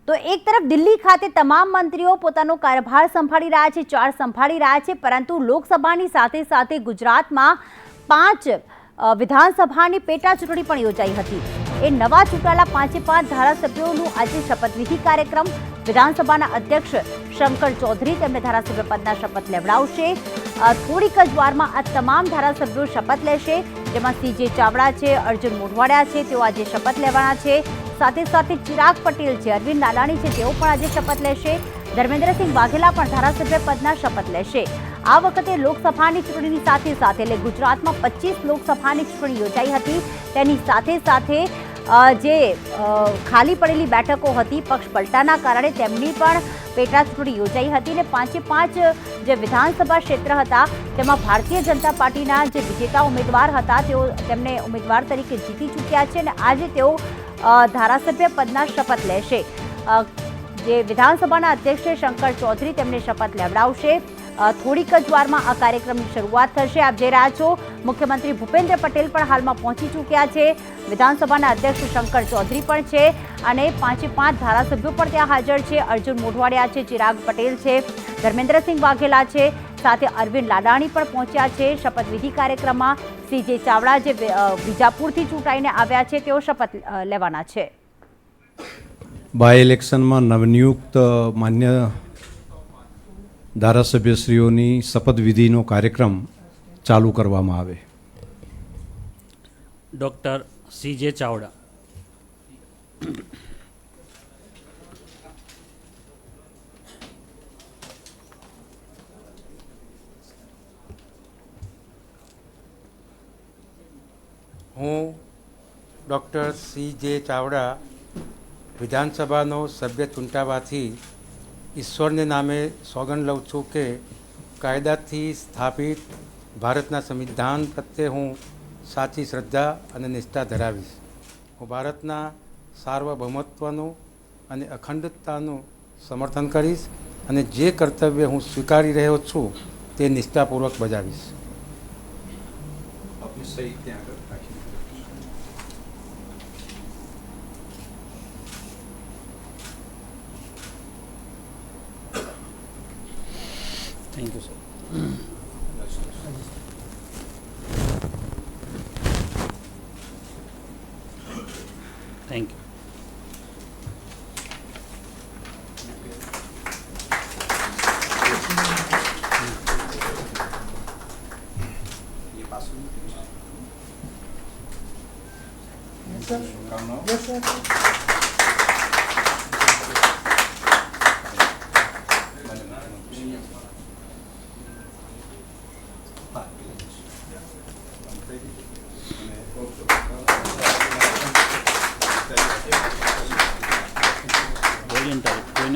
તો એક તરફ દિલ્હી ખાતે તમામ મંત્રીઓ પોતાનો કાર્યભાર સંભાળી રહ્યા છે, ચાર્જ સંભાળી રહ્યા છે, પરંતુ લોકસભાની સાથે સાથે ગુજરાતમાં 5 વિધાનસભાની પેટા ચૂંટણી પણ યોજાઈ હતી। એ નવા ચૂંટાયેલા 5 ધારાસભ્યોનું આજે શપથવિધિ કાર્યક્રમ વિધાનસભાના અધ્યક્ષ શંકર ચૌધરી તેમને ધારાસભ્ય પદના શપથ લેવડાવશે। થોડીક જ વારમાં આ તમામ ધારાસભ્યો શપથ લેશે, જેમાં CJ ચાવડા છે, અર્જુન મોઢવાડિયા છે, તેઓ આજે શપથ લેવાના છે। સાથે સાથે ચિરાગ પટેલ છે, અરવિંદ લાલાણી છે, તેઓ પણ આજે શપથ લેશે। ધર્મેન્દ્રસિંહ વાઘેલા પણ ધારાસભ્ય પદના શપથ લેશે। આ વખતે લોકસભાની ચૂંટણીની સાથે સાથે એટલે ગુજરાતમાં 25 લોકસભાની ચૂંટણી યોજાઈ હતી, તેની સાથે સાથે જે ખાલી પડેલી બેઠકો હતી પક્ષ પલટાના કારણે તેમની પણ પેટા ચૂંટણી યોજાઈ હતી અને 5 જે વિધાનસભા ક્ષેત્ર હતા તેમાં ભારતીય જનતા પાર્ટીના જે વિજેતા ઉમેદવાર હતા તેમને ઉમેદવાર તરીકે જીતી ચૂક્યા છે અને આજે તેઓ ધારાસભ્ય પદના શપથ લેશે। જે વિધાનસભાના અધ્યક્ષ શંકર ચૌધરી તેમને શપથ લેવડાવશે। થોડીક જ વારમાં આ કાર્યક્રમની શરૂઆત થશે। આપ જોઈ રહ્યા છો મુખ્યમંત્રી ભૂપેન્દ્ર પટેલ પણ હાલમાં પહોંચી ચૂક્યા છે, વિધાનસભાના અધ્યક્ષ શંકર ચૌધરી પણ છે અને 5 ધારાસભ્યો પણ ત્યાં હાજર છે। અર્જુન મોઢવાડિયા છે, ચિરાગ પટેલ છે, ધર્મેન્દ્રસિંહ વાઘેલા છે, સાથે અરવિંદ લાડાણી પણ પહોંચ્યા છે શપથવિધિ કાર્યક્રમમાં। CJ ચાવડા જે વિજાપુરથી ચૂંટાઈને આવ્યા છે તેઓ શપથ લેવાના છે। બાય ઇલેક્શનમાં નવનિયુક્ત માન્ય ધારાસભ્યશ્રીઓની શપથવિધિનો કાર્યક્રમ ચાલુ કરવામાં આવે। Doctor CJ Chavda. હું ડૉક્ટર CJ ચાવડા વિધાનસભાનો સભ્ય ચૂંટાવાથી ઈશ્વરને નામે સોગંદ લઉં છું કે કાયદાથી સ્થાપિત ભારતના સંવિધાન પ્રત્યે હું સાચી શ્રદ્ધા અને નિષ્ઠા ધરાવીશ। હું ભારતના સાર્વભૌમત્વનું અને અખંડતાનું સમર્થન કરીશ અને જે કર્તવ્ય હું સ્વીકારી રહ્યો છું તે નિષ્ઠાપૂર્વક બજાવીશ। Thank you sir. Thank you.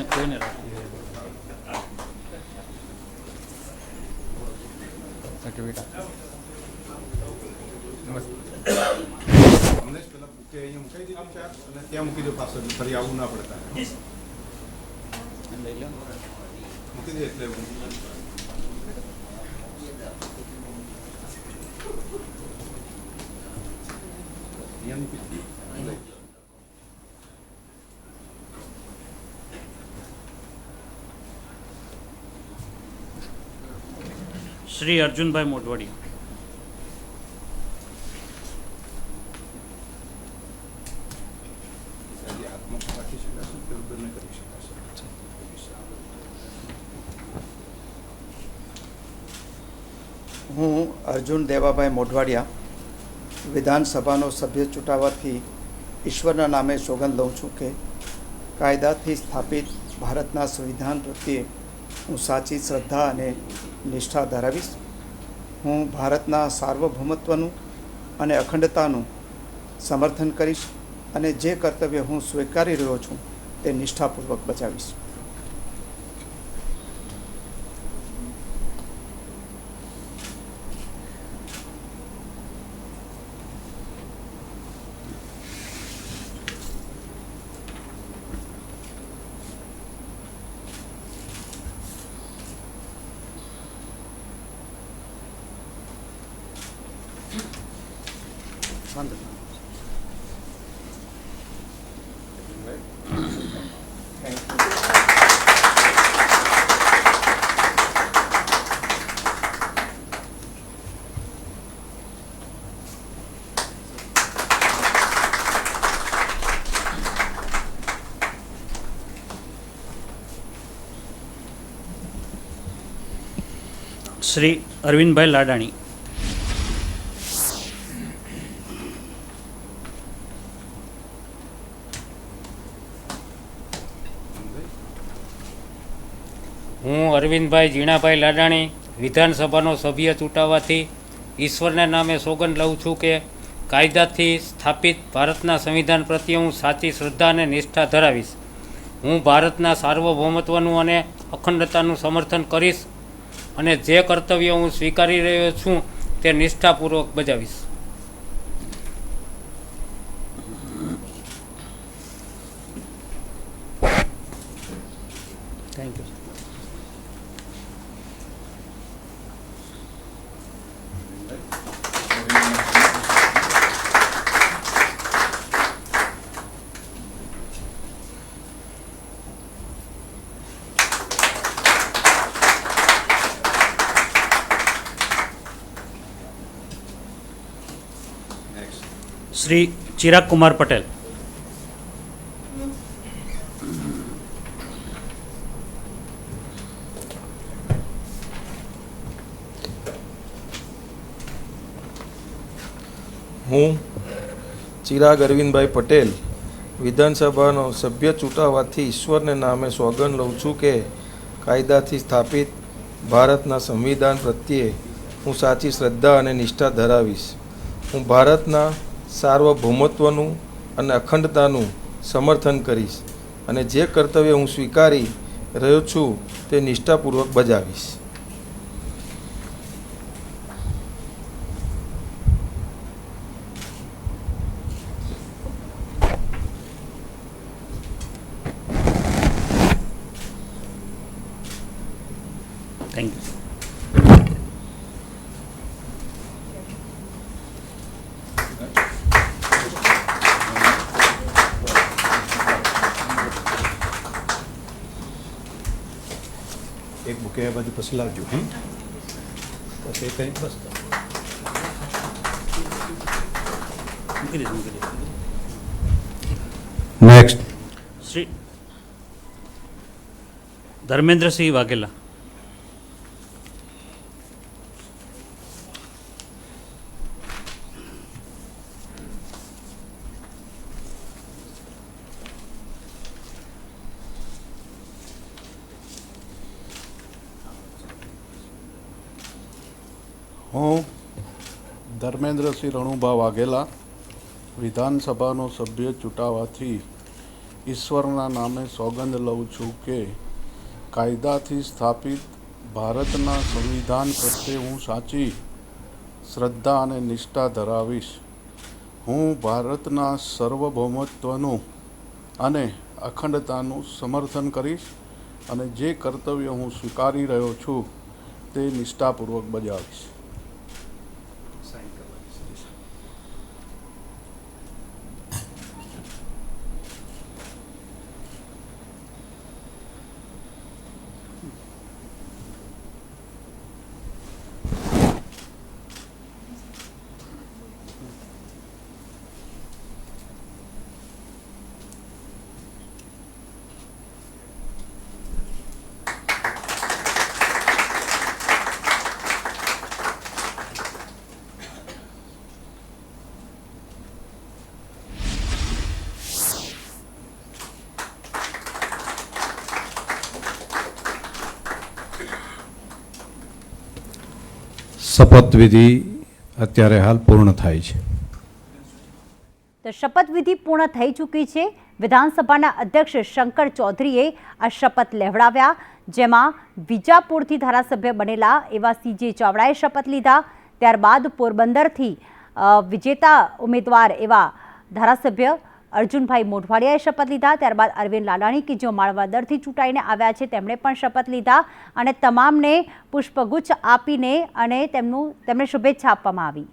કોઈને ત્યાં મૂકી દો પાછળ, ફરી આવવું ના પડતા લઈ લો, મૂકી દે એટલે શ્રી અર્જુનભાઈ મોઢવાડિયા। હું અર્જુન દેવાભાઈ મોઢવાડિયા વિધાનસભાનો સભ્ય ચૂંટાવાથી ઈશ્વરના નામે સોગંદ લઉં છું કે કાયદાથી સ્થાપિત ભારતના સંવિધાન પ્રત્યે હું સાચી શ્રદ્ધા અને નિષ્ઠા ધરાવીશ। હું ભારતના સાર્વભૌમત્વનું અને અખંડતાનું સમર્થન કરીશ અને જે કર્તવ્ય હું સ્વીકારી રહ્યો છું તે નિષ્ઠાપૂર્વક બજાવીશ। શ્રી અરવિંદભાઈ લાડાણી. હું અરવિંદભાઈ જીણાભાઈ લાડાણી વિધાનસભાનો સભ્ય ચૂંટાવાથી ઈશ્વરના નામે સોગંદ લઉં છું કે કાયદાથી સ્થાપિત ભારતના સંવિધાન પ્રત્યે હું સાચી શ્રદ્ધા અને નિષ્ઠા ધરાવીશ. હું ભારતના સાર્વભૌમત્વનું અને અખંડતાનું સમર્થન કરીશ અને જે કર્તવ્ય હું સ્વીકારી રહ્યો છું તે નિષ્ઠાપૂર્વક બજાવીશ. Thank you. શ્રી ચિરાગ કુમાર પટેલ. હું ચિરાગ અરવિંદભાઈ પટેલ વિધાનસભાનો સભ્ય ચૂંટાવાથી ઈશ્વરને નામે સોગંદ લઉં છું કે કાયદાથી સ્થાપિત ભારતના સંવિધાન પ્રત્યે હું સાચી શ્રદ્ધા અને નિષ્ઠા ધરાવીશ. હું ભારતના સાર્વભૌમત્વનું અને અખંડતાનું સમર્થન કરીશ અને જે કર્તવ્ય હું સ્વીકારી રહ્યો છું તે નિષ્ઠાપૂર્વક બજાવીશ. Thank you. એક બુકે આ બાજુ પછી લાવજો. પછી કંઈ બસ મૂકી દઈશ. નેક્સ્ટ. શ્રી ધર્મેન્દ્રસિંહ વાઘેલા. હું ધર્મેન્દ્રસિંહ રણુભા વાઘેલા વિધાનસભાનો સભ્ય ચૂંટાવાથી ઈશ્વરના નામે સોગંદ લઉં છું કે કાયદાથી સ્થાપિત ભારતના સંવિધાન પ્રત્યે હું સાચી શ્રદ્ધા અને નિષ્ઠા ધરાવીશ. હું ભારતના સાર્વભૌમત્વનું અને અખંડતાનું સમર્થન કરીશ અને જે કર્તવ્ય હું સ્વીકારી રહ્યો છું તે નિષ્ઠાપૂર્વક બજાવીશ. શપથવિધિ અત્યારે હાલ પૂર્ણ થાય છે. તો શપથવિધિ પૂર્ણ થઈ ચૂકી છે. વિધાનસભાના અધ્યક્ષ શંકર ચૌધરીએ આ શપથ લેવડાવ્યા, જેમાં વિજાપુરથી ધારાસભ્ય બનેલા એવા CJ ચાવડાએ શપથ લીધા. ત્યારબાદ પોરબંદરથી વિજેતા ઉમેદવાર એવા ધારાસભ્ય અર્જુનભાઈ મોઢવાડિયાએ શપથ લીધા. ત્યારબાદ અરવિંદ લાડાણી કે જેઓ માળવાદરથી ચૂંટાઈને આવ્યા છે તેમણે પણ શપથ લીધા અને તમામને પુષ્પગુચ્છ આપીને અને તેમને શુભેચ્છા આપવામાં આવી.